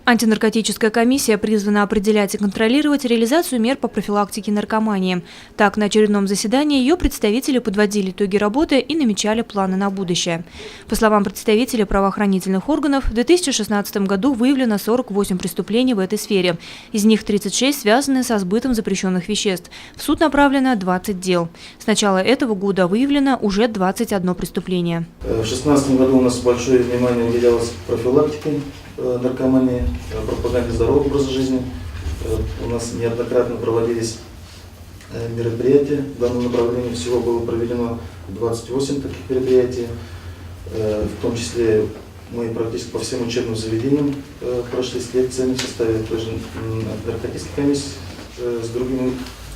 Антинаркотическая комиссия призвана определять и контролировать реализацию мер по профилактике наркомании. Так, на очередном заседании ее представители подводили итоги работы и намечали планы на будущее. По словам представителей правоохранительных органов, в 2016 году выявлено 48 преступлений в этой сфере. Из них 36 связаны со сбытом запрещенных веществ. В суд направлено 20 дел. С начала этого года выявлено уже 21 преступление. В 2016 году у нас большое внимание уделялось профилактике наркомании, пропаганде здорового образа жизни. У нас неоднократно проводились мероприятия в данном направлении. Всего было проведено 28 таких мероприятий. В том числе мы практически по всем учебным заведениям прошли с лекциями в составе той же наркотической комиссии с другими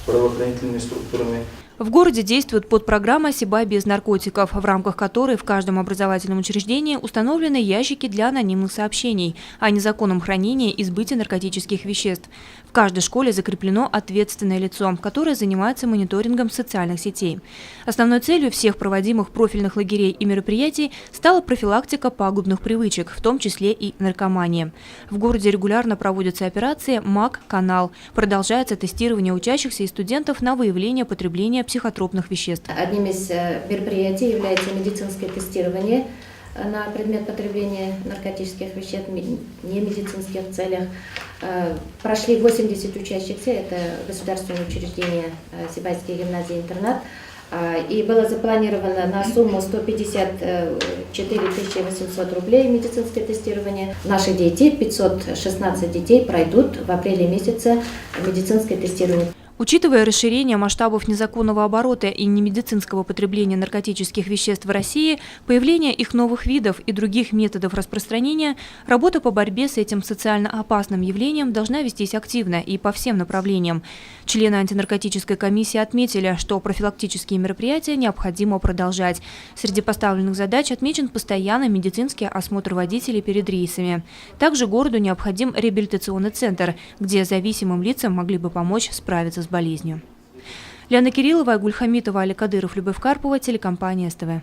правоохранительными структурами. В городе действует подпрограмма «Сибай без наркотиков», в рамках которой в каждом образовательном учреждении установлены ящики для анонимных сообщений о незаконном хранении и сбытии наркотических веществ. В каждой школе закреплено ответственное лицо, которое занимается мониторингом социальных сетей. Основной целью всех проводимых профильных лагерей и мероприятий стала профилактика пагубных привычек, в том числе и наркомании. В городе регулярно проводятся операции «МАК-канал». Продолжается тестирование учащихся и студентов на выявление потребления психотропных веществ. Одним из мероприятий является медицинское тестирование на предмет потребления наркотических веществ в немедицинских целях. Прошли 80 учащихся, это государственное учреждение Сибайские гимназии-интернат. И было запланировано на сумму 154 800 рублей медицинское тестирование. Наши дети, 516 детей, пройдут в апреле месяце медицинское тестирование. Учитывая расширение масштабов незаконного оборота и немедицинского потребления наркотических веществ в России, появление их новых видов и других методов распространения, работа по борьбе с этим социально опасным явлением должна вестись активно и по всем направлениям. Члены антинаркотической комиссии отметили, что профилактические мероприятия необходимо продолжать. Среди поставленных задач отмечен постоянный медицинский осмотр водителей перед рейсами. Также городу необходим реабилитационный центр, где зависимым лицам могли бы помочь справиться с болезнью. Лена Кириллова, Айгуль Хамитова, Али Кадыров, Любовь Карпова, телекомпания СТВ.